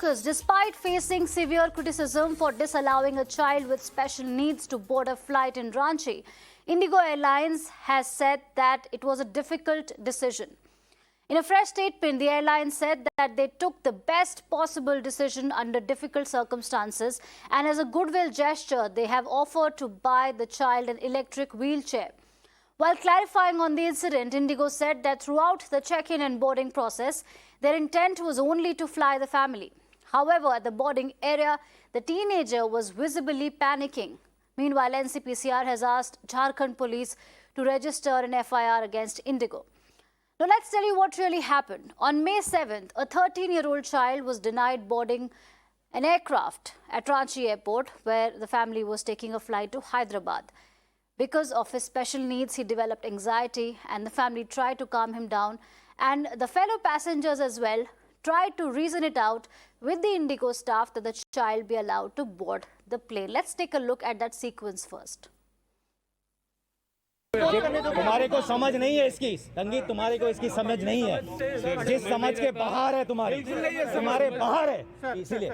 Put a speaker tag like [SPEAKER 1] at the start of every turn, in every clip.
[SPEAKER 1] focus. Despite facing severe criticism for disallowing a child with special needs to board a flight in Ranchi, IndiGo Airlines has said that it was a difficult decision. In a fresh statement, the airline said that they took the best possible decision under difficult circumstances, and as a goodwill gesture, they have offered to buy the child an electric wheelchair. While clarifying on the incident, IndiGo said that throughout the check-in and boarding process, their intent was only to fly the family. However, at the boarding area, the teenager was visibly panicking. Meanwhile, NCPCR has asked Jharkhand police to register an FIR against IndiGo. Now, let's tell you what really happened. On May 7th, a 13-year-old child was denied boarding an aircraft at Ranchi airport, where the family was taking a flight to Hyderabad. Because of his special needs, he developed anxiety, and the family tried to calm him down. And the fellow passengers as well tried to reason it out with the IndiGo staff that the child be allowed to board the plane. Let's take a look at that sequence first.
[SPEAKER 2] तुम्हारे को समझ नहीं है इसकी संगीत, तुम्हारे को इसकी समझ नहीं है, जिस समझ के बाहर है तुम्हारे बाहर है, इसीलिए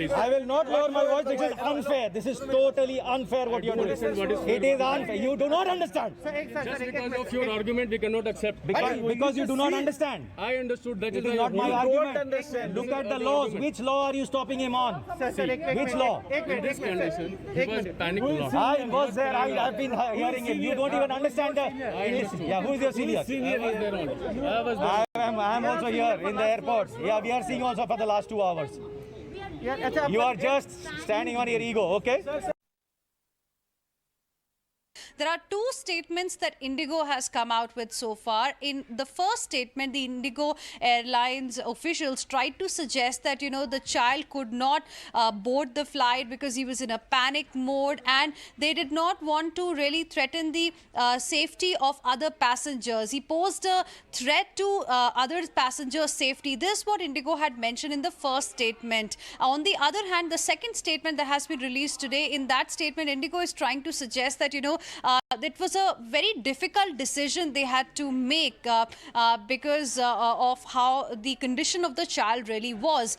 [SPEAKER 2] I will not lower my voice. This is unfair. This is totally unfair what you are doing. It is unfair. You do not understand.
[SPEAKER 3] Just because of your argument, we cannot accept.
[SPEAKER 2] Because you do not understand.
[SPEAKER 3] I understood that
[SPEAKER 2] It is not my argument. Look at the laws. Which law are you stopping him on? Which law?
[SPEAKER 3] In this condition, he was panic law.
[SPEAKER 2] I was there. I have been hearing him. You don't even understand the English. Yeah, who is your senior?
[SPEAKER 3] Senior was there only. I was there.
[SPEAKER 2] I am also here in the airport. Yeah, we are seeing also for the last 2 hours. You are just standing on your ego, okay?
[SPEAKER 4] There are two statements that IndiGo has come out with so far. In the first statement, the IndiGo Airlines officials tried to suggest that, the child could not board the flight because he was in a panic mode, and they did not want to really threaten the safety of other passengers. He posed a threat to other passengers' safety. This is what IndiGo had mentioned in the first statement. On the other hand, the second statement that has been released today, in that statement, IndiGo is trying to suggest that, it was a very difficult decision they had to make because of how the condition of the child really was.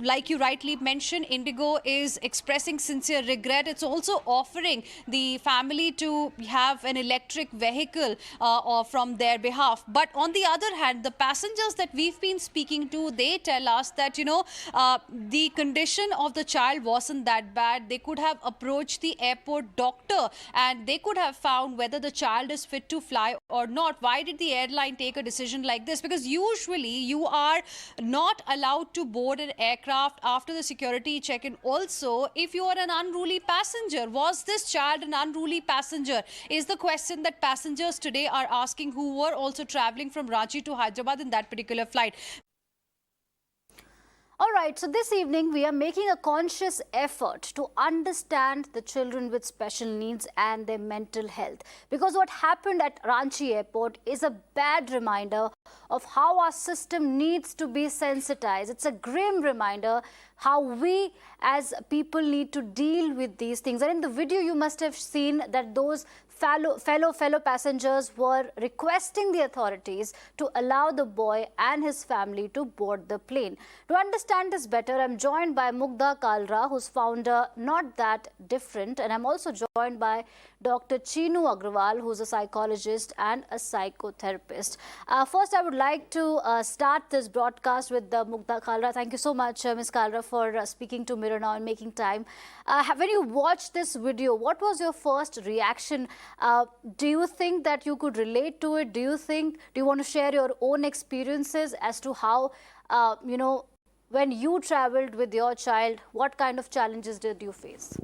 [SPEAKER 4] Like you rightly mentioned, IndiGo is expressing sincere regret. It's also offering the family to have an electric vehicle from their behalf. But on the other hand, the passengers that we've been speaking to, they tell us that, the condition of the child wasn't that bad. They could have approached the airport doctor and they could have found whether the child is fit to fly or not. Why did the airline take a decision like this? Because usually you are not allowed to board an aircraft after the security check-in also if you are an unruly passenger. Was this child an unruly passenger? Is the question that passengers today are asking who were also traveling from Ranchi to Hyderabad in that particular flight.
[SPEAKER 1] All right, so this evening we are making a conscious effort to understand the children with special needs and their mental health, because what happened at Ranchi airport is a bad reminder of how our system needs to be sensitized. It's a grim reminder how we as people need to deal with these things. And in the video you must have seen that those fellow passengers were requesting the authorities to allow the boy and his family to board the plane. To understand this better, I'm joined by Mugdha Kalra, who's founder Not That Different, and I'm also joined by Dr. Chinu Agrawal, who's a psychologist and a psychotherapist. First, I would like to start this broadcast with Mugdha Kalra. Thank you so much, Ms. Kalra, for speaking to Mirror Now and making time. When you watched this video, what was your first reaction? Do you think that you could relate to it? Do you want to share your own experiences as to how, when you traveled with your child, what kind of challenges did you face?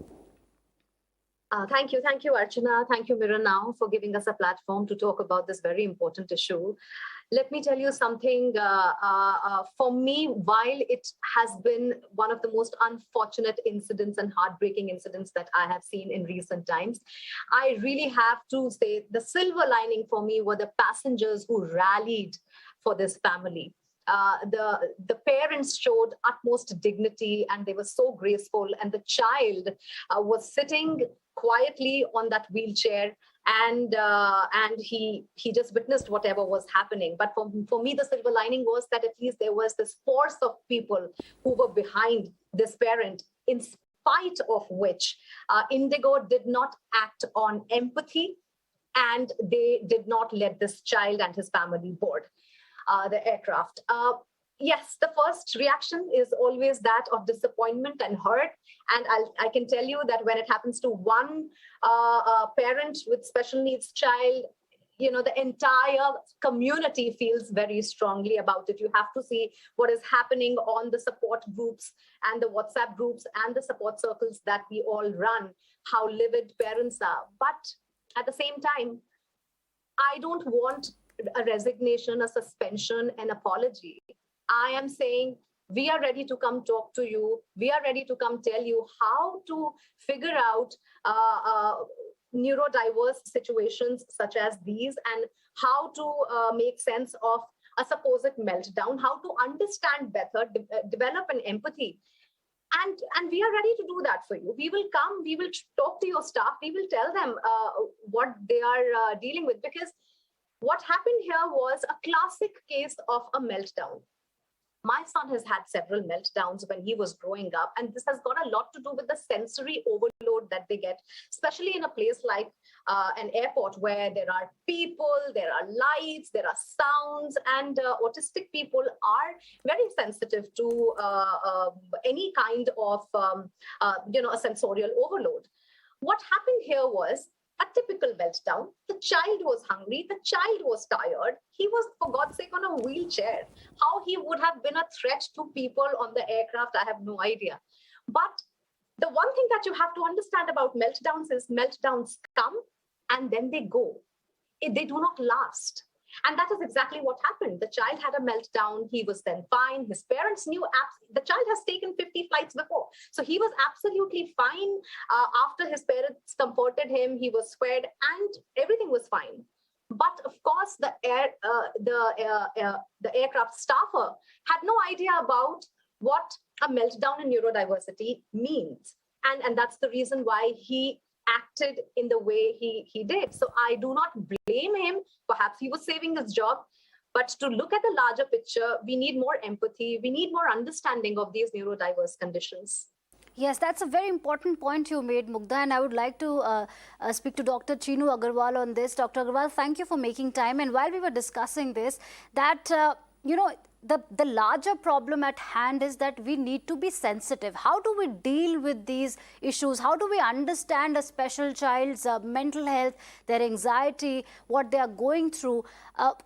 [SPEAKER 5] Thank you, Archana. Thank you, Mirror Now, for giving us a platform to talk about this very important issue. Let me tell you something. For me, while it has been one of the most unfortunate incidents and heartbreaking incidents that I have seen in recent times, I really have to say the silver lining for me were the passengers who rallied for this family. the parents showed utmost dignity and they were so graceful, and the child was sitting quietly on that wheelchair, and he just witnessed whatever was happening. But for me, the silver lining was that at least there was this force of people who were behind this parent, in spite of which IndiGo did not act on empathy, and they did not let this child and his family board the aircraft. Yes, the first reaction is always that of disappointment and hurt. And I can tell you that when it happens to one parent with special needs child, the entire community feels very strongly about it. You have to see what is happening on the support groups and the WhatsApp groups and the support circles that we all run, how livid parents are. But at the same time, I don't want a resignation, a suspension, an apology. I am saying we are ready to come talk to you. We are ready to come tell you how to figure out neurodiverse situations such as these, and how to make sense of a supposed meltdown, how to understand better, develop an empathy. And we are ready to do that for you. We will come, we will talk to your staff, we will tell them what they are dealing with, because what happened here was a classic case of a meltdown. My son has had several meltdowns when he was growing up, and this has got a lot to do with the sensory overload that they get, especially in a place like an airport where there are people, there are lights, there are sounds, and autistic people are very sensitive to any kind of a sensorial overload. What happened here was a typical meltdown. The child was hungry. The child was tired. He was, for God's sake, on a wheelchair. How he would have been a threat to people on the aircraft, I have no idea. But the one thing that you have to understand about meltdowns is meltdowns come and then they go. They do not last. And that is exactly what happened. The child had a meltdown. He was then fine. His parents knew the child has taken 50 flights before. So he was absolutely fine. After his parents comforted him, he was fed and everything was fine. But of course, the aircraft staffer had no idea about what a meltdown in neurodiversity means. And that's the reason why he acted in the way he did. So I do not blame him. Perhaps he was saving his job. But to look at the larger picture, we need more empathy. We need more understanding of these neurodiverse conditions.
[SPEAKER 1] Yes, that's a very important point you made, Mugdha, and I would like to speak to Dr. Chinu Agarwal on this. Dr. Agarwal, thank you for making time. And while we were discussing this, that, the larger problem at hand is that we need to be sensitive. How do we deal with these issues? How do we understand a special child's mental health, their anxiety, what they are going through?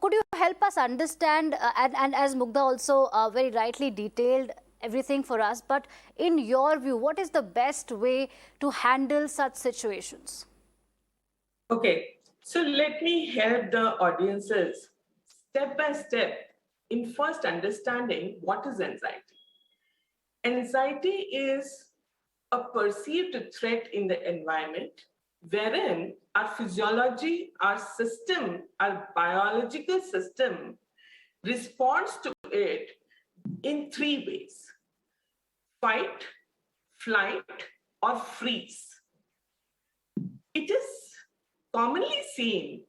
[SPEAKER 1] Could you help us understand, and as Mugdha also very rightly detailed everything for us, but in your view, what is the best way to handle such situations?
[SPEAKER 6] Okay, so let me help the audiences step by step in first understanding what is anxiety. Anxiety is a perceived threat in the environment wherein our physiology, our system, our biological system responds to it in three ways: fight, flight, or freeze. It is commonly seen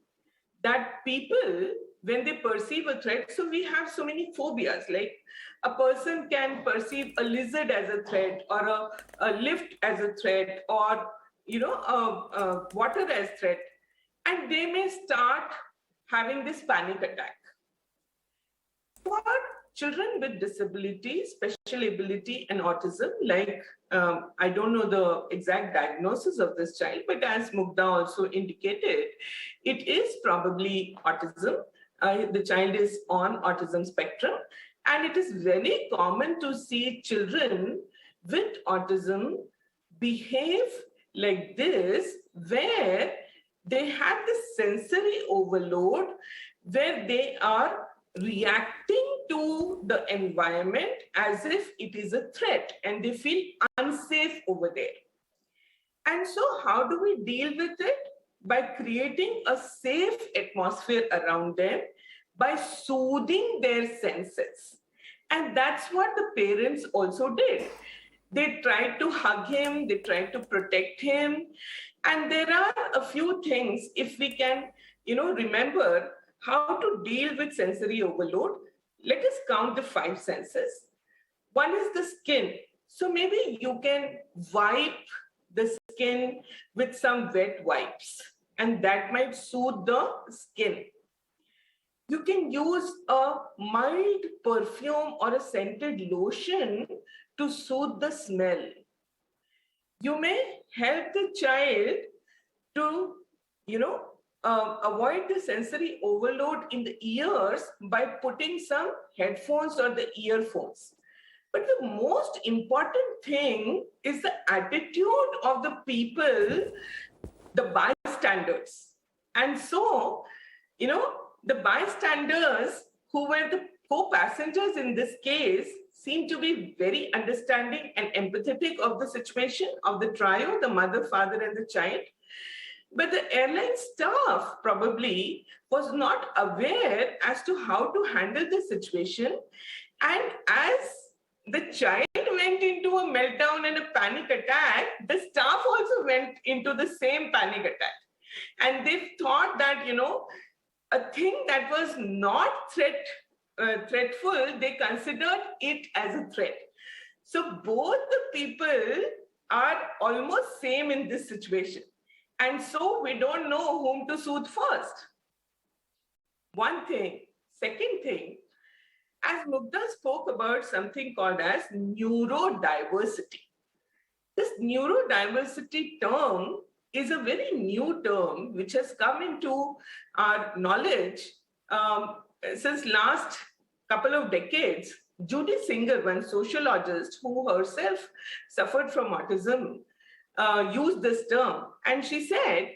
[SPEAKER 6] that people, when they perceive a threat, so we have so many phobias, like a person can perceive a lizard as a threat, or a lift as a threat, or water as threat, and they may start having this panic attack. For children with disability, special ability, and autism, like I don't know the exact diagnosis of this child, but as Mugdha also indicated, it is probably autism. The child is on autism spectrum, and it is very common to see children with autism behave like this, where they have this sensory overload, where they are reacting to the environment as if it is a threat, and they feel unsafe over there. And so how do we deal with it? By creating a safe atmosphere around them, by soothing their senses. And that's what the parents also did. They tried to hug him, they tried to protect him. And there are a few things, if we can, remember how to deal with sensory overload. Let us count the 5 senses. One is the skin. So maybe you can wipe the skin with some wet wipes, and that might soothe the skin. You can use a mild perfume or a scented lotion to soothe the smell. You may help the child to, avoid the sensory overload in the ears by putting some headphones or the earphones. But the most important thing is the attitude of the people, the bystanders. And so, the bystanders who were the co-passengers in this case seem to be very understanding and empathetic of the situation of the trio, the mother, father, and the child. But the airline staff probably was not aware as to how to handle the situation. And as the child went into a meltdown and a panic attack, the staff also went into the same panic attack. And they thought that, a thing that was not threatful, they considered it as a threat. So both the people are almost same in this situation. And so we don't know whom to soothe first. One thing. Second thing, as Mugdha spoke about something called as neurodiversity. This neurodiversity term is a very new term which has come into our knowledge since last couple of decades. Judy Singer, one sociologist who herself suffered from autism, used this term. And she said,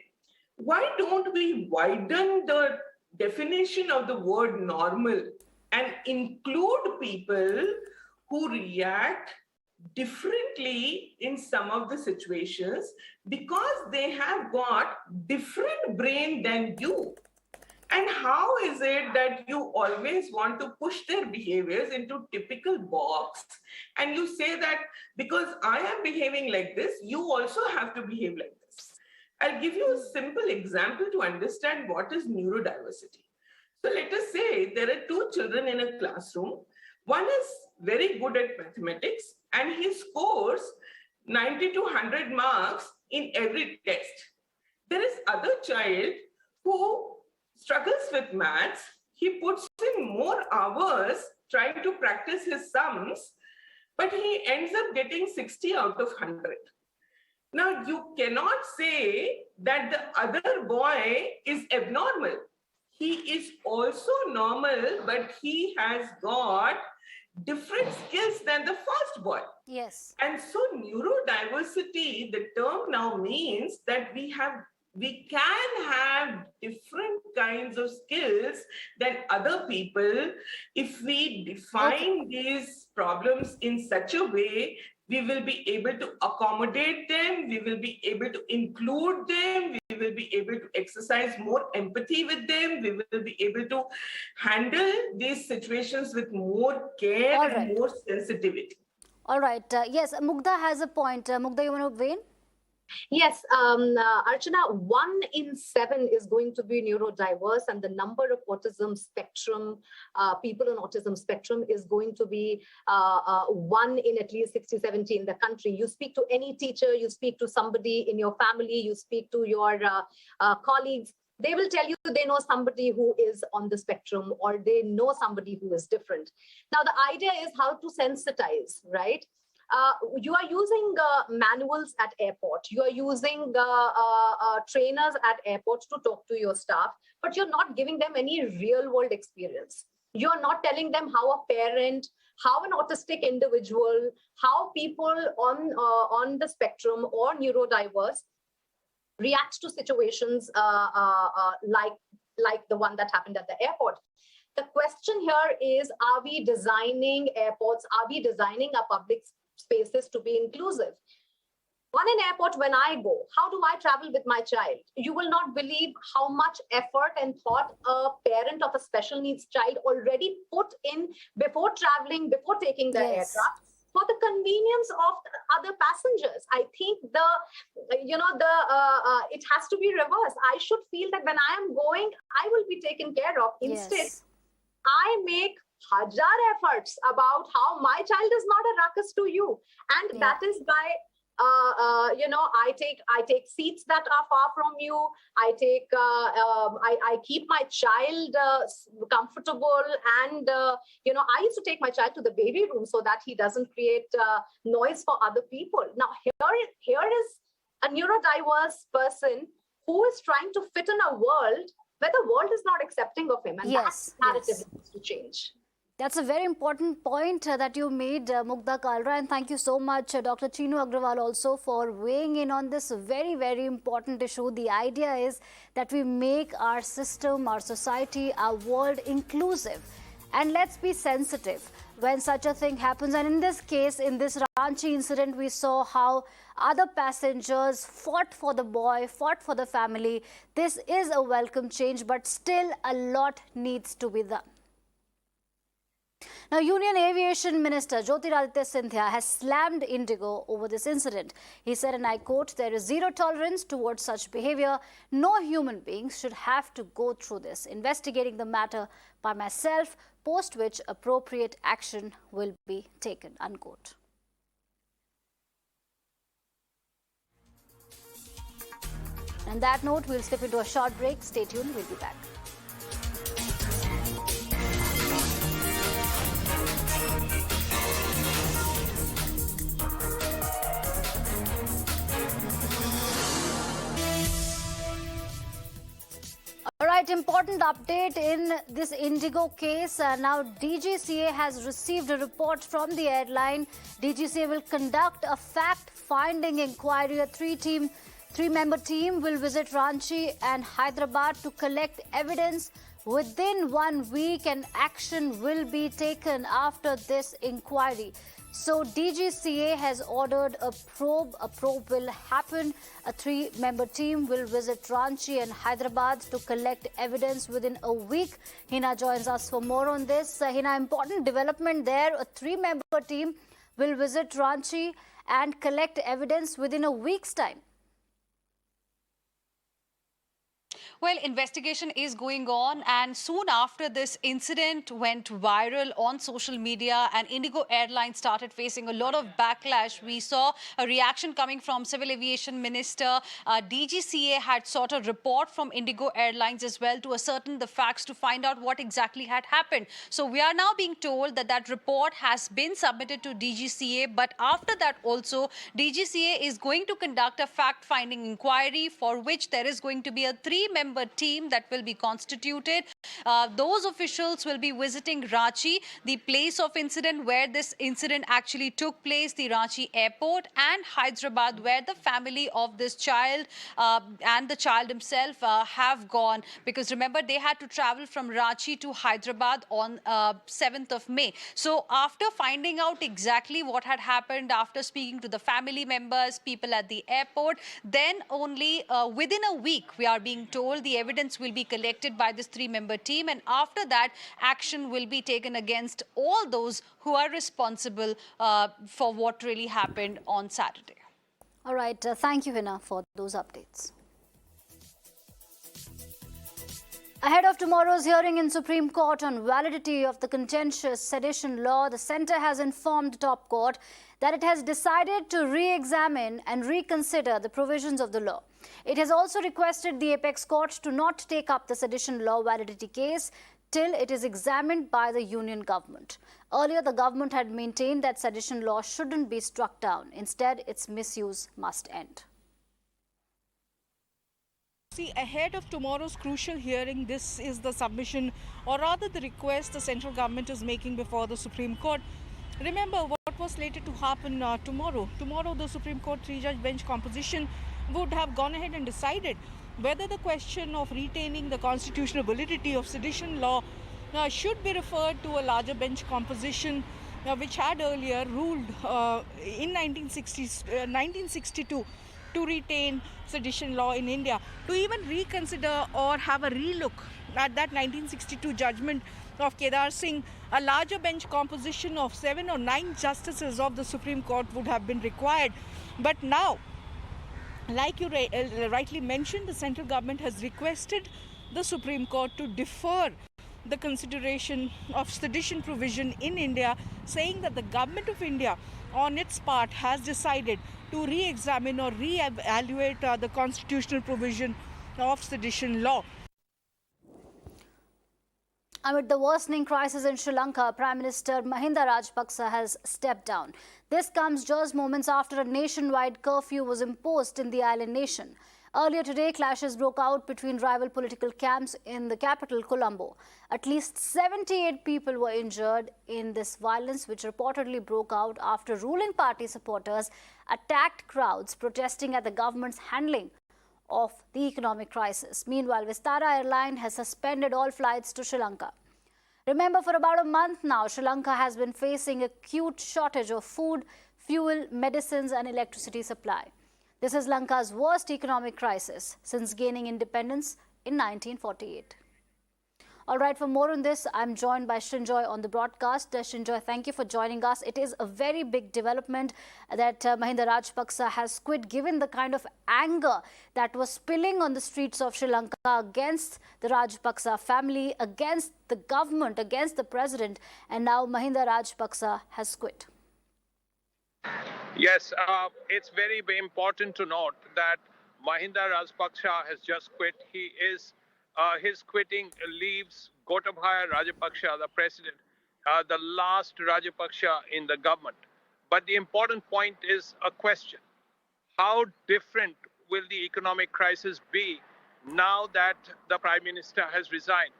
[SPEAKER 6] why don't we widen the definition of the word normal and include people who react differently in some of the situations because they have got different brain than you. And how is it that you always want to push their behaviors into typical box and you say that because I am behaving like this, you also have to behave like this? I'll give you a simple example to understand what is neurodiversity. So let us say there are 2 children in a classroom. One is very good at mathematics and he scores 90 to 100 marks in every test. There is other child who struggles with maths. He puts in more hours trying to practice his sums, but he ends up getting 60 out of 100. Now, you cannot say that the other boy is abnormal. He is also normal, but he has got different skills than the first boy.
[SPEAKER 1] Yes.
[SPEAKER 6] And so neurodiversity, the term now means that we can have different kinds of skills than other people. If we define these problems in such a way, we will be able to accommodate them, we will be able to include them, we will be able to exercise more empathy with them, we will be able to handle these situations with more care and more sensitivity.
[SPEAKER 1] All right. Yes, Mugdha has a point. Mugdha, you want to weigh in?
[SPEAKER 5] Yes, Archana, 1 in 7 is going to be neurodiverse, and the number of autism spectrum, people on autism spectrum is going to be 1 in at least 60, 70 in the country. You speak to any teacher, you speak to somebody in your family, you speak to your colleagues, they will tell you they know somebody who is on the spectrum or they know somebody who is different. Now, the idea is how to sensitize, right? You are using manuals at airport. You are using trainers at airports to talk to your staff, but you're not giving them any real world experience. You're not telling them how a parent, how an autistic individual, how people on the spectrum or neurodiverse reacts to situations like the one that happened at the airport. The question here is, are we designing airports? Are we designing our public spaces to be inclusive? On an airport, when I go, how do I travel with my child? You will not believe how much effort and thought a parent of a special needs child already put in before traveling, before taking the
[SPEAKER 1] Yes.
[SPEAKER 5] aircraft, for the convenience of other passengers. I think it has to be reversed. I should feel that when I am going, I will be taken care of. Instead,
[SPEAKER 1] Yes.
[SPEAKER 5] I make hajar efforts about how my child is not a ruckus to you, and
[SPEAKER 1] Yeah.
[SPEAKER 5] that is by I take seats that are far from you. I keep my child comfortable, and I used to take my child to the baby room so that he doesn't create noise for other people. Now here is a neurodiverse person who is trying to fit in a world where the world is not accepting of him, and
[SPEAKER 1] Yes,
[SPEAKER 5] that narrative
[SPEAKER 1] yes.
[SPEAKER 5] needs to change.
[SPEAKER 1] That's a very important point that you made, Mugdha Kalra, and thank you so much, Dr. Chinu Agrawal, also for weighing in on this very, very important issue. The idea is that we make our system, our society, our world inclusive. And let's be sensitive when such a thing happens. And in this case, in this Ranchi incident, we saw how other passengers fought for the boy, fought for the family. This is a welcome change, but still a lot needs to be done. Now, Union Aviation Minister Jyotiraditya Scindia has slammed IndiGo over this incident. He said, and I quote, "There is zero tolerance towards such behavior. No human beings should have to go through this. Investigating the matter by myself, post which appropriate action will be taken," unquote. On that note, we'll slip into a short break. Stay tuned. We'll be back. All right, important update in this IndiGo case. Now, DGCA has received a report from the airline. DGCA will conduct a fact-finding inquiry. A three-member team will visit Ranchi and Hyderabad to collect evidence. Within 1 week, an action will be taken after this inquiry. So DGCA has ordered a probe. A probe will happen. A three-member team will visit Ranchi and Hyderabad to collect evidence within a week. Hina joins us for more on this. Hina, important development there. A three-member team will visit Ranchi and collect evidence within a week's time.
[SPEAKER 4] Well, investigation is going on, and soon after this incident went viral on social media and IndiGo Airlines started facing a lot of backlash. We saw a reaction coming from Civil Aviation Minister. DGCA had sought a report from IndiGo Airlines as well to ascertain the facts to find out what exactly had happened. So we are now being told that that report has been submitted to DGCA, but after that also DGCA is going to conduct a fact-finding inquiry for which there is going to be a three-member team that will be constituted. Those officials will be visiting Ranchi, the place of incident where this incident actually took place, the Ranchi airport, and Hyderabad, where the family of this child and the child himself have gone. Because remember, they had to travel from Ranchi to Hyderabad on 7th of May. So after finding out exactly what had happened, after speaking to the family members, people at the airport, then only within a week, we are being told, the evidence will be collected by this three-member team, and after that, action will be taken against all those who are responsible for what really happened on Saturday.
[SPEAKER 1] All right, thank you, Hina, for those updates. Ahead of tomorrow's hearing in Supreme Court on validity of the contentious sedition law, the centre has informed the top court that it has decided to re-examine and reconsider the provisions of the law. It has also requested the apex court to not take up the sedition law validity case till it is examined by the union government. Earlier, the government had maintained that sedition law shouldn't be struck down. Instead, its misuse must end.
[SPEAKER 7] See, ahead of tomorrow's crucial hearing, this is the submission, or rather the request the central government is making before the Supreme Court. Remember what was slated to happen tomorrow. Tomorrow, the Supreme Court three-judge bench composition would have gone ahead and decided whether the question of retaining the constitutional validity of sedition law should be referred to a larger bench composition which had earlier ruled in 1962 to retain sedition law in India, to even reconsider or have a relook at that 1962 judgment of Kedar Singh, a larger bench composition of 7 or 9 justices of the Supreme Court would have been required. But now, like you rightly mentioned, the central government has requested the Supreme Court to defer the consideration of sedition provision in India, saying that the government of India on its part has decided to re-examine or re-evaluate the constitutional provision of sedition law.
[SPEAKER 1] Amid the worsening crisis in Sri Lanka, Prime Minister Mahinda Rajapaksa has stepped down. This comes just moments after a nationwide curfew was imposed in the island nation. Earlier today, clashes broke out between rival political camps in the capital, Colombo. At least 78 people were injured in this violence, which reportedly broke out after ruling party supporters attacked crowds protesting at the government's handling of the economic crisis. Meanwhile, Vistara airline has suspended all flights to Sri Lanka. Remember, for about a month now, Sri Lanka has been facing acute shortage of food, fuel, medicines and electricity supply. This is Lanka's worst economic crisis since gaining independence in 1948. All right, for more on this, I'm joined by Srinjoy on the broadcast. Srinjoy, thank you for joining us. It is a very big development that Mahinda Rajapaksa has quit, given the kind of anger that was spilling on the streets of Sri Lanka against the Rajapaksa family, against the government, against the president, and now Mahinda Rajapaksa has quit.
[SPEAKER 8] Yes, it's very important to note that Mahinda Rajapaksa has just quit. His quitting leaves Gotabaya Rajapaksa, the president, the last Rajapaksa in the government. But the important point is a question. How different will the economic crisis be now that the Prime Minister has resigned?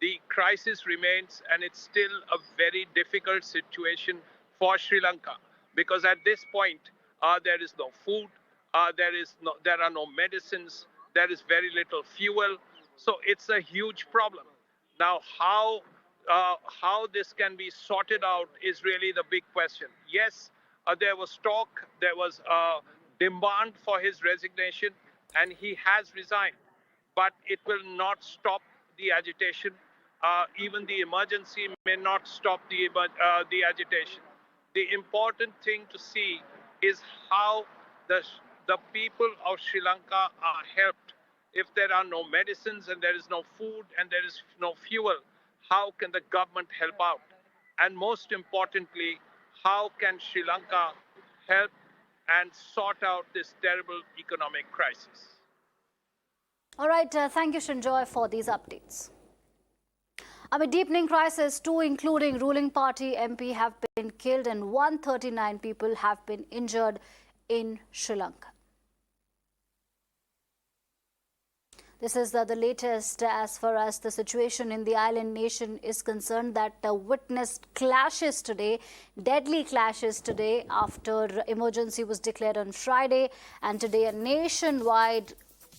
[SPEAKER 8] The crisis remains, and it's still a very difficult situation for Sri Lanka, because at this point, there is no food, there are no medicines, there is very little fuel. So it's a huge problem. Now, how this can be sorted out is really the big question. Yes, there was talk, there was a demand for his resignation, and he has resigned. But it will not stop the agitation. Even the emergency may not stop the agitation. The important thing to see is how the people of Sri Lanka are helped. If there are no medicines and there is no food and there is no fuel, how can the government help out? And most importantly, how can Sri Lanka help and sort out this terrible economic crisis?
[SPEAKER 1] All right, thank you, Srinjoy, for these updates. Amid deepening crisis, 2 including ruling party MP have been killed and 139 people have been injured in Sri Lanka. This is the latest as far as the situation in the island nation is concerned, that witnessed clashes today, deadly clashes today after emergency was declared on Friday, and today a nationwide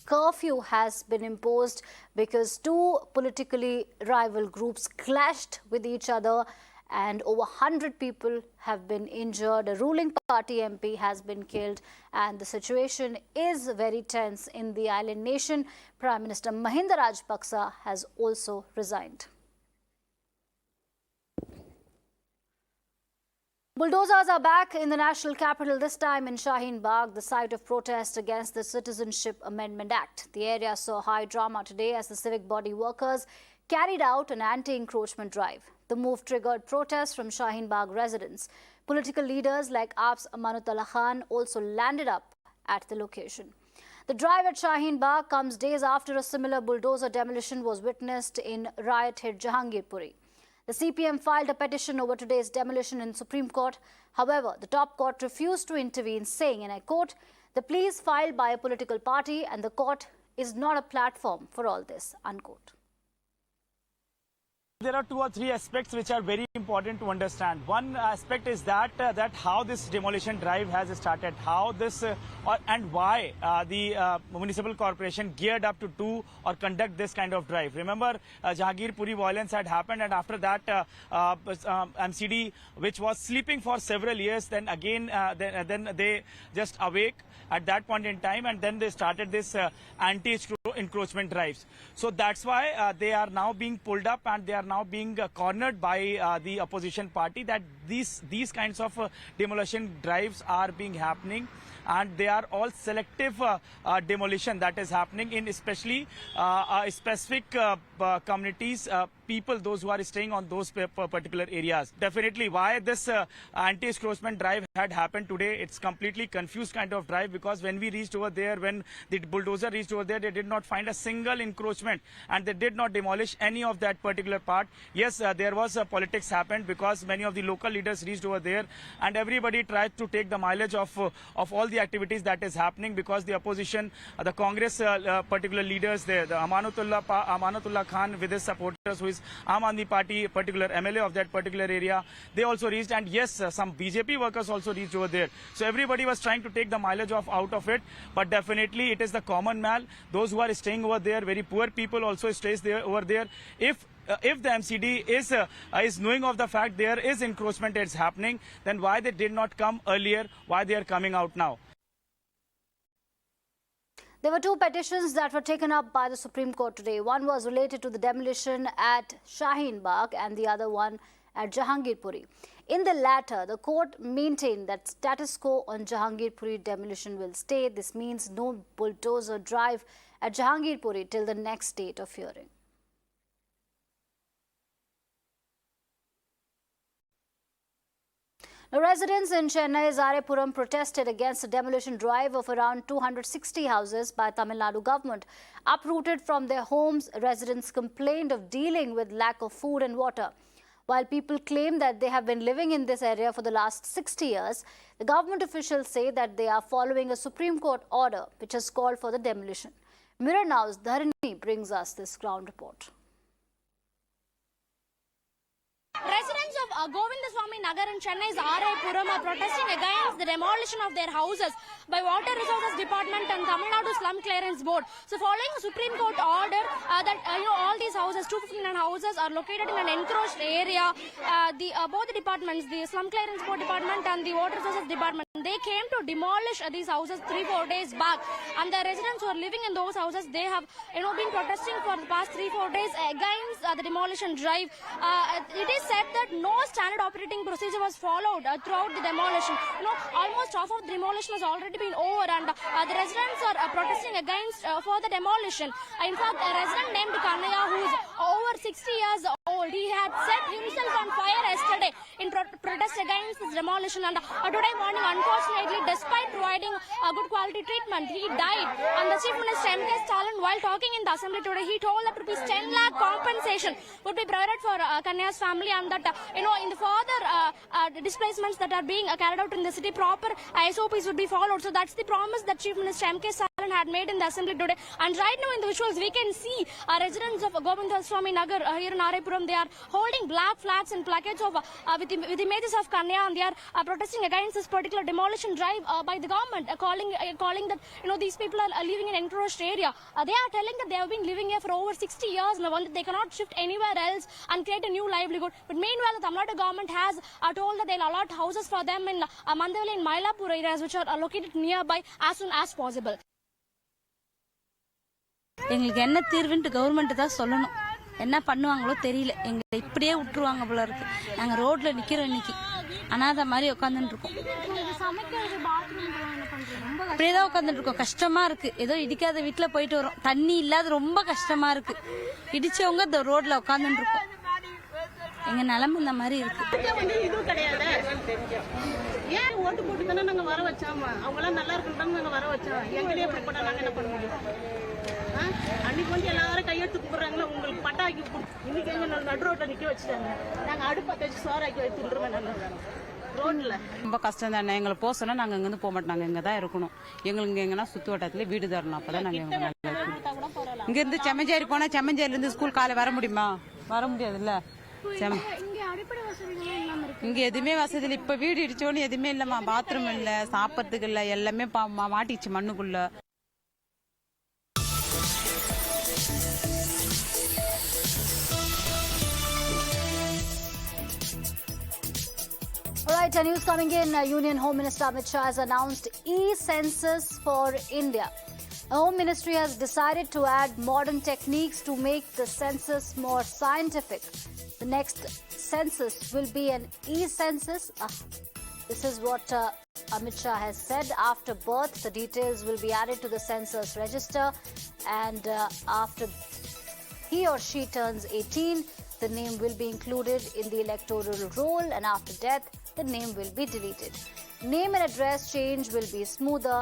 [SPEAKER 1] curfew has been imposed because 2 politically rival groups clashed with each other and over 100 people have been injured. A ruling party MP has been killed and the situation is very tense in the island nation. Prime Minister Mahinda Rajapaksa has also resigned. Bulldozers are back in the national capital, this time in Shaheen Bagh, the site of protest against the Citizenship Amendment Act. The area saw high drama today as the civic body workers carried out an anti-encroachment drive. The move triggered protests from Shaheen Bagh residents. Political leaders like AAP's Amanullah Khan also landed up at the location. The drive at Shaheen Bagh comes days after a similar bulldozer demolition was witnessed in riot-hit Jahangirpuri. The CPM filed a petition over today's demolition in Supreme Court. However, the top court refused to intervene, saying, and I quote, "The pleas filed by a political party and the court is not a platform for all this," unquote.
[SPEAKER 2] There are 2 or 3 aspects which are very important to understand. One aspect is that how this demolition drive has started, how this and why the municipal corporation geared up to do or conduct this kind of drive. Remember, Jahangirpuri violence had happened, and after that, MCD, which was sleeping for several years, then again, then they just awake at that point in time, and then they started this anti-encroachment drives. So that's why they are now being pulled up, and they are now being cornered by the opposition party, that these kinds of demolition drives are being happening, and they are all selective demolition that is happening in especially specific communities, people, those who are staying on those particular areas. Definitely why this anti-encroachment drive had happened today, it's completely confused kind of drive, because when we reached over there, when the bulldozer reached over there, they did not find a single encroachment, and they did not demolish any of that particular part. Yes, there was politics happened, because many of the local leaders reached over there, and everybody tried to take the mileage of all the activities that is happening, because the opposition, the Congress particular leaders there, the Amanatullah Khan with his supporters, who is Aam Aadmi Party particular MLA of that particular area, they also reached, and yes, some BJP workers also reached over there. So everybody was trying to take the mileage out of it, but definitely it is the common man, those who are staying over there, very poor people also stays there over there. If the MCD is knowing of the fact there is encroachment is happening, then why they did not come earlier, why they are coming out now?
[SPEAKER 1] There were 2 petitions that were taken up by the Supreme Court today. One was related to the demolition at Shaheen Bagh and the other one at Jahangirpuri. In the latter, the court maintained that status quo on Jahangirpuri demolition will stay. This means no bulldozer drive at Jahangirpuri till the next date of hearing. Now, residents in Chennai's Arepuram protested against the demolition drive of around 260 houses by Tamil Nadu government. Uprooted from their homes, residents complained of dealing with lack of food and water. While people claim that they have been living in this area for the last 60 years, the government officials say that they are following a Supreme Court order which has called for the demolition. Mirror Now's Dharini brings us this ground report.
[SPEAKER 9] Residents of Govindaswamy Nagar in Chennai's Arepuram are protesting against the demolition of their houses by Water Resources Department and Tamil Nadu Slum Clearance Board. So following a Supreme Court order that all these houses, 259 houses, are located in an encroached area, both the departments, the Slum Clearance Board Department and the Water Resources Department, they came to demolish these houses 3-4 days back, and the residents who are living in those houses, they have been protesting for the past 3-4 days against the demolition drive. It is said that no standard operating procedure was followed throughout the demolition. Almost half of the demolition has already been over, and the residents are protesting against for the demolition. In fact, a resident named Karnataka, who is over 60 years old, he had set himself on fire yesterday in protest against this demolition, and today morning, unfortunately, despite providing good quality treatment, he died. And the Chief Minister M.K. Stalin, while talking in the assembly today, he told that rupees 10 lakh compensation would be provided for Kanya's family, and that in the further displacements that are being carried out in the city, proper SOPs would be followed. So that's the promise that Chief Minister M.K. Stalin had made in the assembly today. And right now in the visuals, we can see residents of Govindaswamy Nagar here in Arepuram, they are holding black flags and placards of with images of Kanya, and they are protesting against this particular demolition drive by the government, calling that these people are living in an encroached area. They are telling that they have been living here for over 60 years now, and they cannot shift anywhere else and create a new livelihood. But meanwhile, the Tamil Nadu government has told that they'll allot houses for them in Mandavali and Mylapur areas, which are located nearby, as soon as possible.
[SPEAKER 10] எங்களுக்கு என்ன தீர்வுன்னு government தான் சொல்லணும். என்ன பண்ணுவாங்களோ தெரியல. எங்களை இப்படியே விட்டுருவாங்க போல இருக்கு. நாங்க ரோட்ல நிக்கிறோம் இன்னைக்கு. அனாதை மாதிரி உட்கார்ந்துட்டு இருக்கோம். இப்படியே தான் உட்கார்ந்துட்டு இருக்கோம். கஷ்டமா இருக்கு. ஏதோ இடிக்காத வீட்டுல போயிட்டு வரோம். தண்ணி இல்லாத ரொம்ப கஷ்டமா இருக்கு. இடிச்சவங்க இந்த ரோட்ல உட்கார்ந்துட்டு இருக்கோம். எங்க நிலைமை இந்த மாதிரி இருக்கு.
[SPEAKER 11] இது கிடையாது. ஏன் ஓட்டு போட்டு தானே நாங்க வர வச்சோம். அவங்க எல்லாம் நல்லா இருக்குன்னு நாங்க வர வச்சோம். எங்களே இப்படி பண்ணா நாங்க என்ன பண்ண முடியும்? அன்னைக்கு வந்து எல்லாரும் கையெழுத்து கும்பிடுறாங்களா, உங்களுக்கு பட்டாக்கி இன்னைக்கு எங்க நடு ரோட்ல நிக்க வச்சுட்டாங்க. நாங்க அடுப்ப தச்சு சோறாக்கி வைத்துடுறோம். நாங்க ரோட்ல
[SPEAKER 12] ரொம்ப கஷ்டம் தானே. எங்களை போக சொன்னா நாங்க இங்க இருந்து போக மாட்டாங்க. இங்க தான் இருக்கணும். எங்களுக்கு எங்கன்னா சுத்து வட்டத்துல வீடு தரணும். அப்பதான் நாங்க இங்க இருந்து செம்மஞ்சேரி போனா செம்மஞ்சேரில இருந்து ஸ்கூல் காலை வர முடியுமா? வர முடியாதுல்ல.
[SPEAKER 9] இங்க அடிப்படை வசதிகள் எல்லாம் இருக்கு.
[SPEAKER 12] இங்க எதுவுமே வசதி இல்லை. இப்ப வீடு இடிச்சோன்னு எதுவுமே இல்லம்மா. பாத்ரூம் இல்ல, சாப்பிட்றதுக்கு இல்ல, எல்லாமே மாட்டிச்சு மண்ணுக்குள்ள.
[SPEAKER 1] All right, news coming in. Union Home Minister Amit Shah has announced e-census for India. The Home Ministry has decided to add modern techniques to make the census more scientific. The next census will be an e-census. This is what Amit Shah has said. After birth, the details will be added to the census register, and after he or she turns 18, the name will be included in the electoral roll, and after death, the name will be deleted. Name and address change will be smoother,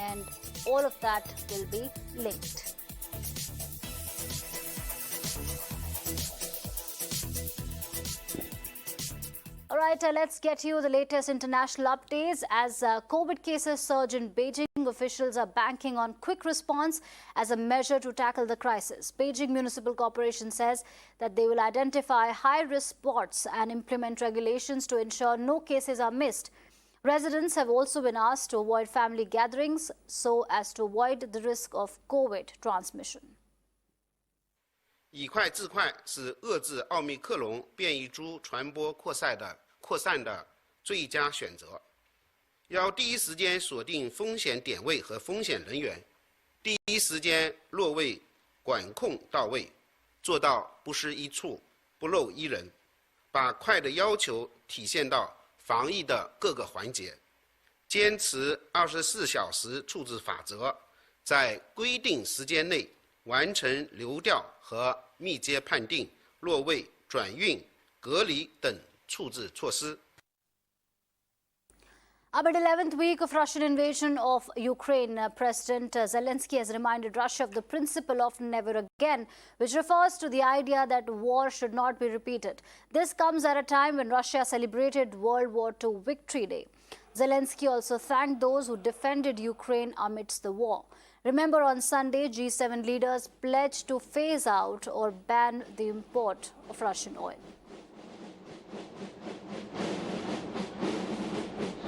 [SPEAKER 1] and all of that will be linked. All right, let's get you the latest international updates. As COVID cases surge in Beijing, officials are banking on quick response as a measure to tackle the crisis. Beijing Municipal Corporation says that they will identify high-risk spots and implement regulations to ensure no cases are missed. Residents have also been asked to avoid family gatherings so as to avoid the risk of COVID transmission.
[SPEAKER 13] 以快制快是遏制奥密克戎变异株传播扩散的最佳选择。要第一时间锁定风险点位和风险人员，第一时间落位管控到位，做到不失一处、不漏一人，把快的要求体现到防疫的各个环节，坚持24小时处置法则，在规定时间内完成流调和密接判定、落位、转运、隔离等处置措施。
[SPEAKER 1] Amid 11th week of Russian invasion of Ukraine, President Zelensky has reminded Russia of the principle of never again, which refers to the idea that war should not be repeated. This comes at a time when Russia celebrated World War II Victory Day. Zelensky also thanked those who defended Ukraine amidst the war. Remember, on Sunday, G7 leaders pledged to phase out or ban the import of Russian oil.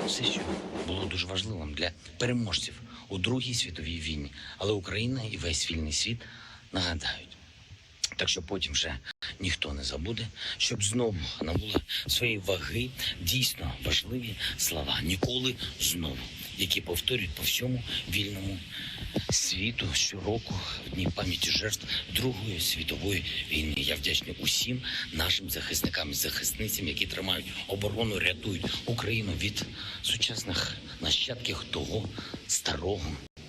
[SPEAKER 14] Все, що було дуже важливим для переможців у Другій світовій війні, але Україна і весь вільний світ нагадають. Так що потім вже ніхто не забуде, щоб знову набули своєї ваги дійсно важливі слова «ніколи знову», які повторюють по всьому вільному світу щороку в дні пам'яті жертв Другої світової війни. Я вдячний усім нашим захисникам і захисницям, які тримають оборону, рятують Україну від сучасних нащадків того старого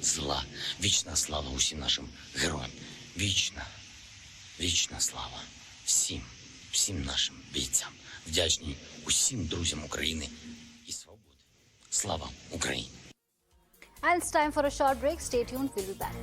[SPEAKER 14] зла. Вічна слава усім нашим героям. Вічна слава всім нашим бійцям. Вдячний усім друзям України і свободи. Слава Україні!
[SPEAKER 1] And it's time for a short break. Stay tuned. We'll be back.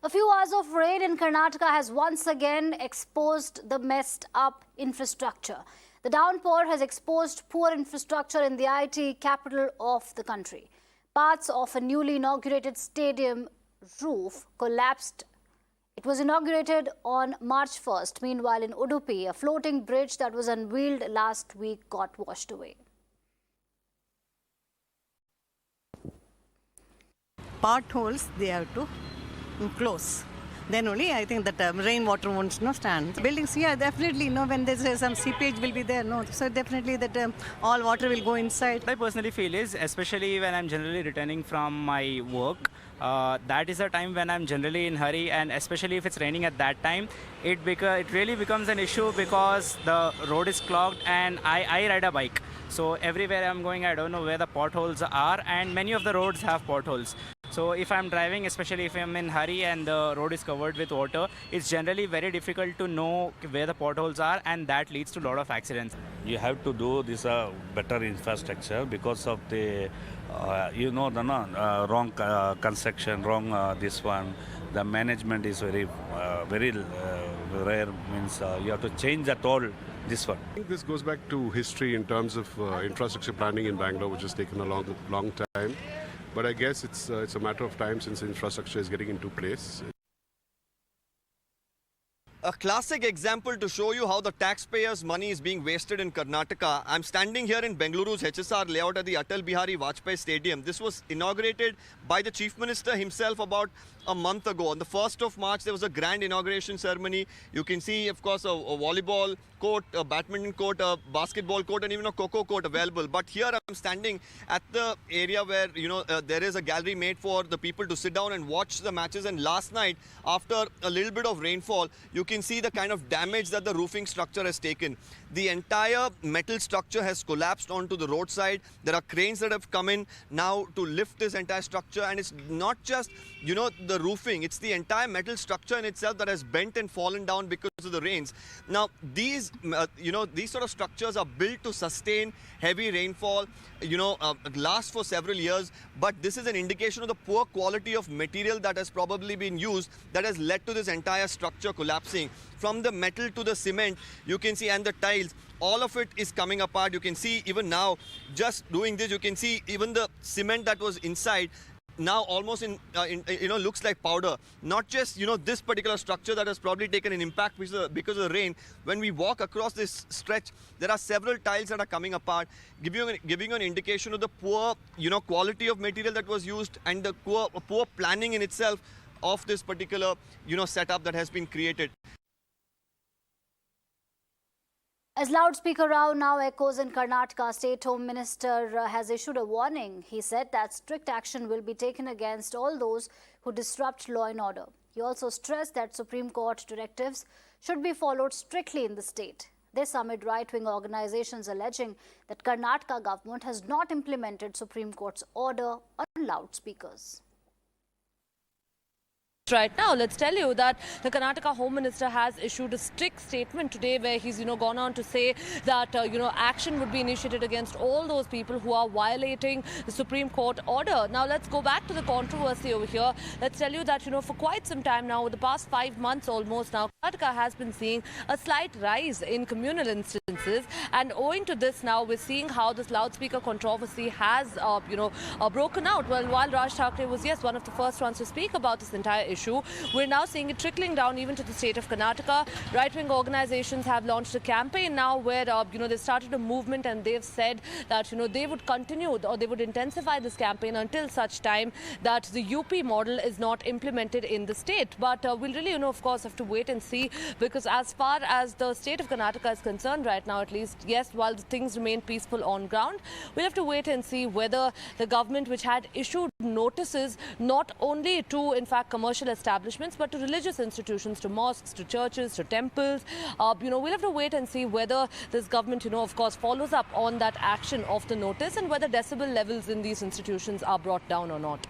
[SPEAKER 1] A few hours of rain in Karnataka has once again exposed the messed up infrastructure. The downpour has exposed poor infrastructure in the IT capital of the country. Parts of a newly inaugurated stadium roof collapsed. It was inaugurated on March 1st. Meanwhile, in Udupi, a floating bridge that was unveiled last week got washed away.
[SPEAKER 15] Potholes they have to close. Then only I think that rainwater won't stand. Buildings, yeah, definitely. When there's some seepage will be there. So definitely that all water will go inside.
[SPEAKER 16] What I personally feel is, especially when I'm generally returning from my work, that is a time when I'm generally in hurry, and especially if it's raining at that time, it really becomes an issue because the road is clogged, and I ride a bike. So everywhere I'm going, I don't know where the potholes are, and many of the roads have potholes. So if I'm driving, especially if I'm in hurry and the road is covered with water, it's generally very difficult to know where the potholes are, and that leads to a lot of accidents.
[SPEAKER 17] You have to do this better infrastructure because of the, the wrong construction, wrong this one. The management is very rare means you have to change that all this one.
[SPEAKER 18] I think this goes back to history in terms of infrastructure planning in Bangalore, which has taken a long time. But I guess it's a matter of time since infrastructure is getting into place.
[SPEAKER 19] A classic example to show you how the taxpayers' money is being wasted in Karnataka. I'm standing here in Bengaluru's HSR layout at the Atal Bihari Vajpayee Stadium. This was inaugurated by the Chief Minister himself about a month ago. On the 1st of March, there was a grand inauguration ceremony. You can see, of course, a volleyball court, a badminton court, a basketball court, and even a coco court available. But here I'm standing at the area where, there is a gallery made for the people to sit down and watch the matches. And last night, after a little bit of rainfall, you can see the kind of damage that the roofing structure has taken. The entire metal structure has collapsed onto the roadside. There are cranes that have come in now to lift this entire structure. And it's not just, the roofing. It's the entire metal structure in itself that has bent and fallen down because of the rains. Now, these sort of structures are built to sustain heavy rainfall, last for several years. But this is an indication of the poor quality of material that has probably been used that has led to this entire structure collapsing. From the metal to the cement, you can see, and the tiles, all of it is coming apart. You can see even now, just doing this, you can see even the cement that was inside now almost looks like powder. Not just, this particular structure that has probably taken an impact because of the rain. When we walk across this stretch, there are several tiles that are coming apart, giving you an indication of the poor, quality of material that was used and the poor planning in itself of this particular, setup that has been created.
[SPEAKER 1] As loudspeaker row now echoes in Karnataka, State Home Minister has issued a warning. He said that strict action will be taken against all those who disrupt law and order. He also stressed that Supreme Court directives should be followed strictly in the state. This amid right-wing organizations alleging that Karnataka government has not implemented Supreme Court's order on loudspeakers.
[SPEAKER 20] Right now, let's tell you that the Karnataka Home Minister has issued a strict statement today where he's, gone on to say that, action would be initiated against all those people who are violating the Supreme Court order. Now, let's go back to the controversy over here. Let's tell you that, for quite some time now, over the past 5 months almost now, Karnataka has been seeing a slight rise in communal instances. And owing to this now, we're seeing how this loudspeaker controversy has, broken out. Well, while Raj Thackeray was, yes, one of the first ones to speak about this entire issue, we're now seeing it trickling down even to the state of Karnataka. Right-wing organizations have launched a campaign now where, they started a movement and they've said that, they would continue or they would intensify this campaign until such time that the UP model is not implemented in the state. But we'll really, of course, have to wait and see, because as far as the state of Karnataka is concerned right now, at least, yes, while things remain peaceful on ground, we'll have to wait and see whether the government, which had issued notices not only to, in fact, commercial establishments, but to religious institutions, to mosques, to churches, to temples. We'll have to wait and see whether this government, of course, follows up on that action of the notice and whether decibel levels in these institutions are brought down or not.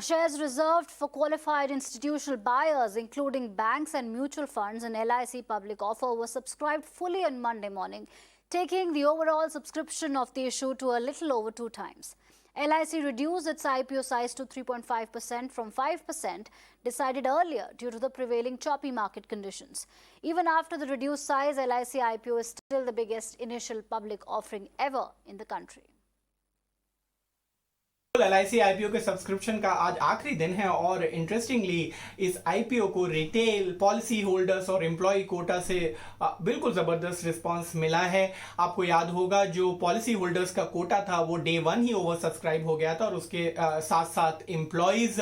[SPEAKER 1] Shares reserved for qualified institutional buyers, including banks and mutual funds, in LIC public offer was subscribed fully on Monday morning, taking the overall subscription of the issue to a little over 2 times. LIC reduced its IPO size to 3.5% from 5% decided earlier due to the prevailing choppy market conditions. Even after the reduced size, LIC IPO is still the biggest initial public offering ever in the country.
[SPEAKER 21] LIC IPO के subscription का आज आखिरी दिन है और interestingly इस IPO को retail policy holders और एम्प्लॉय कोटा से बिल्कुल ज़बरदस्त रिस्पांस मिला है। आपको याद होगा जो पॉलिसी होल्डर्स का कोटा था वो डे 1 ही ओवर सब्सक्राइब हो गया था और उसके साथ साथ एम्प्लॉयज़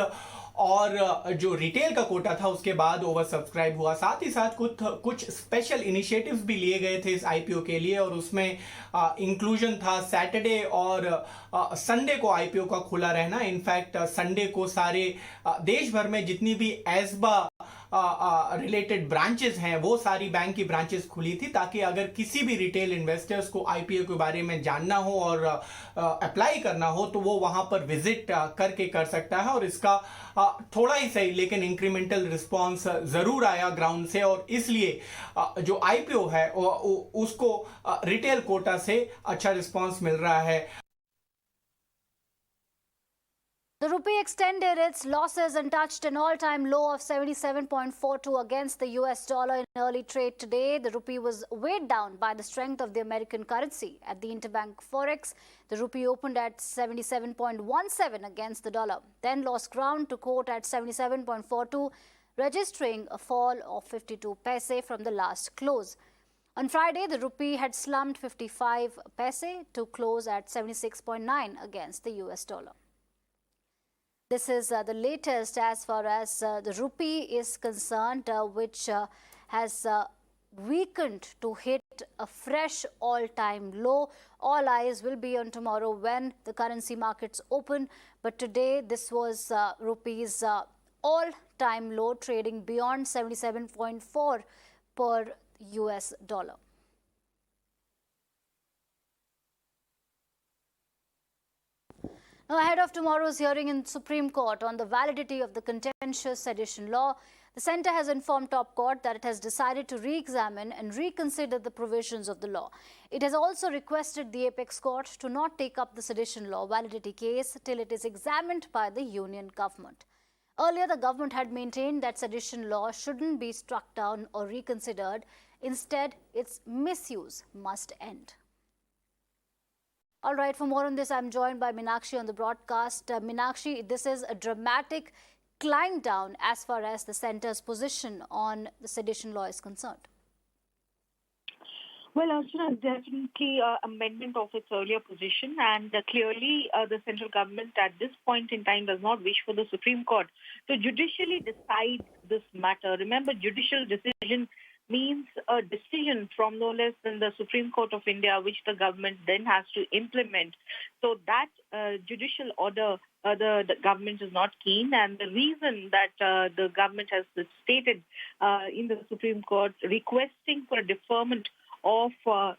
[SPEAKER 21] और जो रिटेल का कोटा था उसके बाद ओवर सब्सक्राइब हुआ। साथ ही साथ कुछ स्पेशल इनिशिएटिव्स भी लिए गए थे इस IPO के लिए और उसमें इंक्लूजन था सैटरडे और संडे को IPO का खुला रहना। इनफैक्ट संडे को सारे देश भर में जितनी भी एसबा रिलेटेड ब्रांचेस हैं वो सारी बैंक की ब्रांचेस खुली थी ताकि अगर किसी भी रिटेल इन्वेस्टर्स को IPO के बारे में जानना हो और अप्लाई करना हो तो वो वहां पर विजिट करके कर सकता है। और इसका थोड़ा ही सही लेकिन इंक्रीमेंटल रिस्पांस जरूर आया ग्राउंड से और इसलिए जो IPO है उसको रिटेल कोटा से अच्छा रिस्पांस मिल रहा है।
[SPEAKER 1] The rupee extended its losses and touched an all-time low of 77.42 against the US dollar in early trade today. The rupee was weighed down by the strength of the American currency. At the interbank forex, the rupee opened at 77.17 against the dollar, then lost ground to quote at 77.42, registering a fall of 52 paise from the last close. On Friday, the rupee had slumped 55 paise to close at 76.9 against the US dollar. This is the latest as far as the rupee is concerned, which has weakened to hit a fresh all-time low. All eyes will be on tomorrow when the currency markets open. But today, this was rupee's all-time low, trading beyond 77.4 per US dollar. Now, ahead of tomorrow's hearing in Supreme Court on the validity of the contentious sedition law, the centre has informed top court that it has decided to re-examine and reconsider the provisions of the law. It has also requested the apex court to not take up the sedition law validity case till it is examined by the union government. Earlier, the government had maintained that sedition law shouldn't be struck down or reconsidered. Instead, its misuse must end. All right, for more on this, I'm joined by Meenakshi on the broadcast. Meenakshi, this is a dramatic climb down as far as the centre's position on the sedition law is concerned.
[SPEAKER 3] Well, Archana, definitely amendment of its earlier position, and clearly the central government at this point in time does not wish for the Supreme Court to judicially decide this matter. Remember, judicial decision means a decision from no less than the Supreme Court of India, which the government then has to implement. So that judicial order, the government is not keen, and the reason that the government has stated in the Supreme Court requesting for a deferment of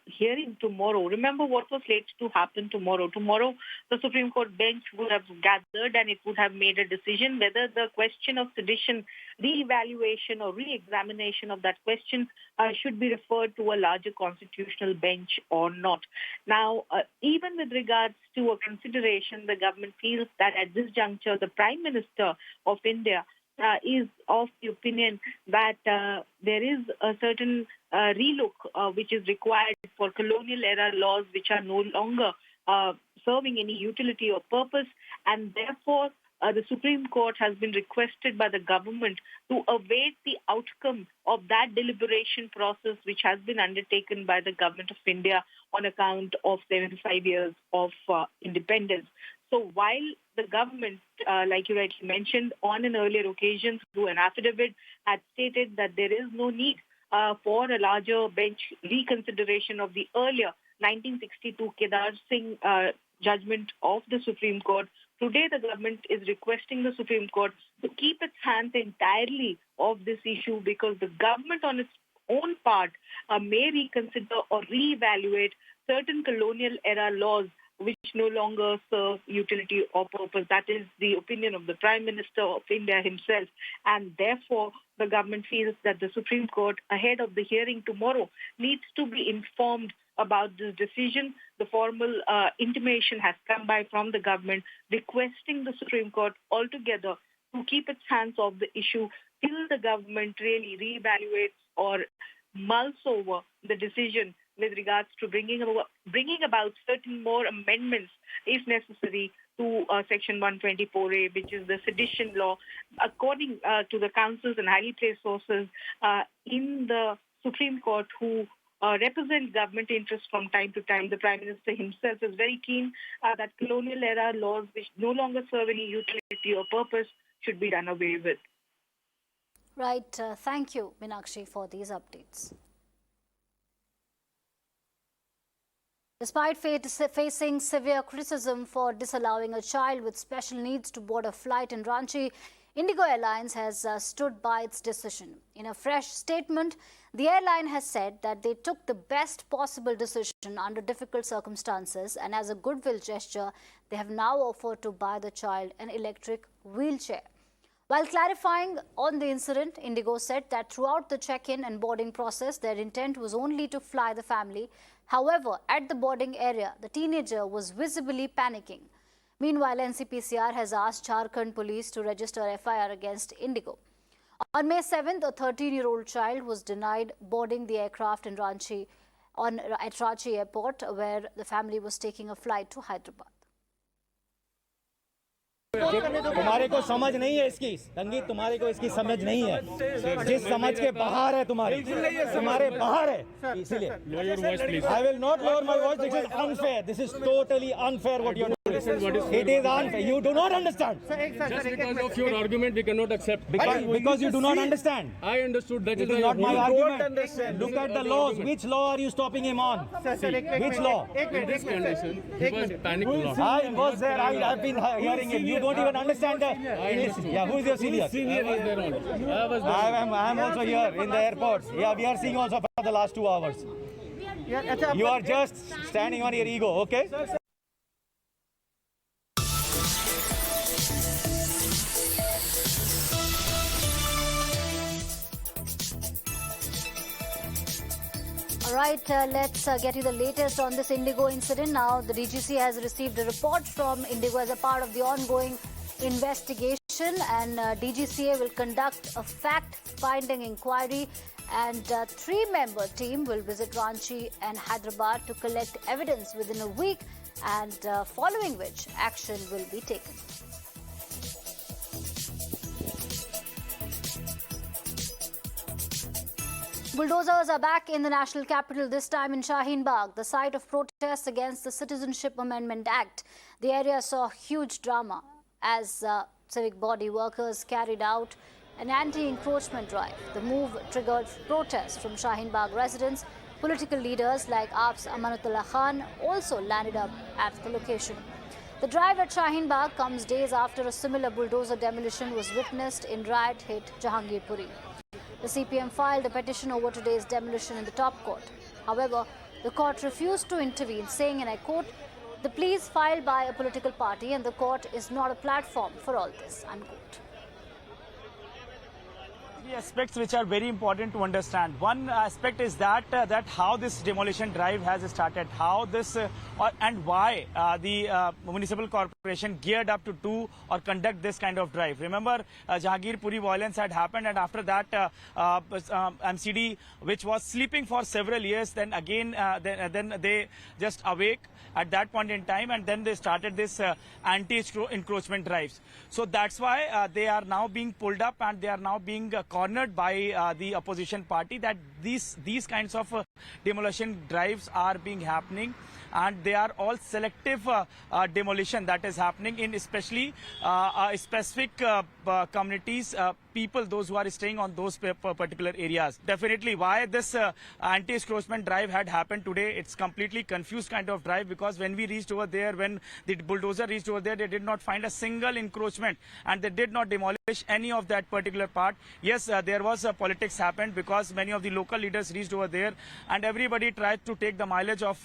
[SPEAKER 3] hearing tomorrow. Remember what was slated to happen tomorrow. Tomorrow, the Supreme Court bench would have gathered and it would have made a decision whether the question of sedition re-evaluation or re-examination of that question should be referred to a larger constitutional bench or not. Now, even with regards to a consideration, the government feels that at this juncture, the Prime Minister of India is of the opinion that there is a certain relook which is required for colonial era laws which are no longer serving any utility or purpose, and therefore the Supreme Court has been requested by the government to await the outcome of that deliberation process which has been undertaken by the government of India on account of 75 years of independence. So while the government, like you rightly mentioned, on an earlier occasion through an affidavit had stated that there is no need for a larger bench reconsideration of the earlier 1962 Kedar Singh judgment of the Supreme Court, today the government is requesting the Supreme Court to keep its hands entirely off this issue because the government on its own part may reconsider or reevaluate certain colonial era laws which no longer serve utility or purpose. That is the opinion of the Prime Minister of India himself. And therefore, the government feels that the Supreme Court, ahead of the hearing tomorrow, needs to be informed about this decision. The formal intimation has come by from the government requesting the Supreme Court altogether to keep its hands off the issue till the government really reevaluates or mulls over the decision with regards to bringing about certain more amendments, if necessary, to Section 124A, which is the sedition law. According to the counsels and highly placed sources in the Supreme Court who represent government interests from time to time, the Prime Minister himself is very keen that colonial era laws which no longer serve any utility or purpose should be done away with.
[SPEAKER 1] Right. Thank you, Meenakshi, for these updates. Despite facing severe criticism for disallowing a child with special needs to board a flight in Ranchi, IndiGo Airlines has stood by its decision. In a fresh statement, the airline has said that they took the best possible decision under difficult circumstances, and as a goodwill gesture, they have now offered to buy the child an electric wheelchair. While clarifying on the incident, IndiGo said that throughout the check-in and boarding process, their intent was only to fly the family. However, at the boarding area, the teenager was visibly panicking. Meanwhile, NCPCR has asked Jharkhand police to register FIR against IndiGo. On May 7th, a 13-year-old child was denied boarding the aircraft in Ranchi at Ranchi airport, where the family was taking a flight to Hyderabad.
[SPEAKER 2] तुम्हारे को समझ नहीं है इसकी संगीत, तुम्हारे को इसकी समझ नहीं है, जिस समझ के बाहर है तुम्हारे बाहर है, इसीलिए I will not lower my voice. This is unfair. This is totally unfair what you are doing. It is unfair. You do not understand.
[SPEAKER 6] Just because of your argument, we cannot accept.
[SPEAKER 2] Because you do not understand.
[SPEAKER 6] I understood. That
[SPEAKER 2] is not my argument. Look at the laws. Which law are you stopping him on? Which law?
[SPEAKER 6] In this condition, he was panicked a lot.
[SPEAKER 2] I was there. I have been hearing it. You don't even understand the English. Yeah, who is your senior?
[SPEAKER 6] Senior was there only.
[SPEAKER 2] I am also here in the airport. Yeah, we are seeing also for the last 2 hours. You are just standing on your ego, okay?
[SPEAKER 1] All right, let's get you the latest on this IndiGo incident. Now, the DGC has received a report from IndiGo as a part of the ongoing investigation, and DGCA will conduct a fact-finding inquiry, and a 3-member team will visit Ranchi and Hyderabad to collect evidence within a week, and following which action will be taken. Bulldozers are back in the national capital, this time in Shaheen Bagh, the site of protests against the Citizenship Amendment Act. The area saw huge drama as civic body workers carried out an anti-encroachment drive. The move triggered protests from Shaheen Bagh residents. Political leaders like AAP's Amanatullah Khan also landed up at the location. The drive at Shaheen Bagh comes days after a similar bulldozer demolition was witnessed in riot-hit Jahangirpuri. The CPM filed a petition over today's demolition in the top court. However, the court refused to intervene, saying, and I quote, "The pleas filed by a political party and the court is not a platform for all this," unquote.
[SPEAKER 22] Aspects which are very important to understand. One aspect is that how this demolition drive has started, how this and why the municipal corporation geared up to do or conduct this kind of drive. Remember, Jahangirpuri violence had happened, and after that MCD, which was sleeping for several years, then again then they just awake at that point in time, and then they started this anti-encroachment drives. So that's why they are now being pulled up, and they are now being cornered by the opposition party, that these kinds of demolition drives are being happening, and they are all selective demolition that is happening in especially specific communities, people, those who are staying on those particular areas. Definitely why this anti-encroachment drive had happened today, it's completely confused kind of drive, because when we reached over there, when the bulldozer reached over there, they did not find a single encroachment, and they did not demolish any of that particular part. Yes, there was politics happened, because many of the local leaders reached over there, and everybody tried to take the mileage of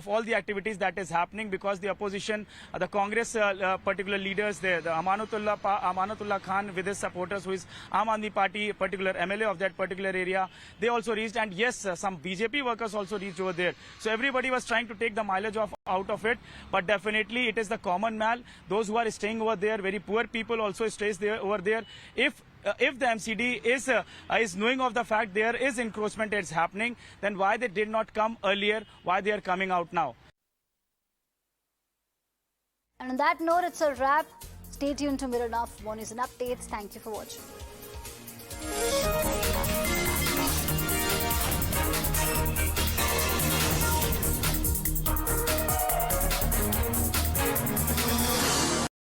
[SPEAKER 22] all the activities that is happening, because the opposition, the Congress particular leaders there, the Amanatullah Khan with his supporters, who is Aam Aadmi Party, particular MLA of that particular area, they also reached, and yes, some BJP workers also reached over there. So everybody was trying to take the mileage out of it, but definitely it is the common man, those who are staying over there, very poor people also stays there over there. If the MCD is knowing of the fact there is encroachment is happening, then why they did not come earlier, why they are coming out now?
[SPEAKER 1] And on that note, it's a wrap. Stay tuned to Mirror Now for more news and updates. Thank you for watching.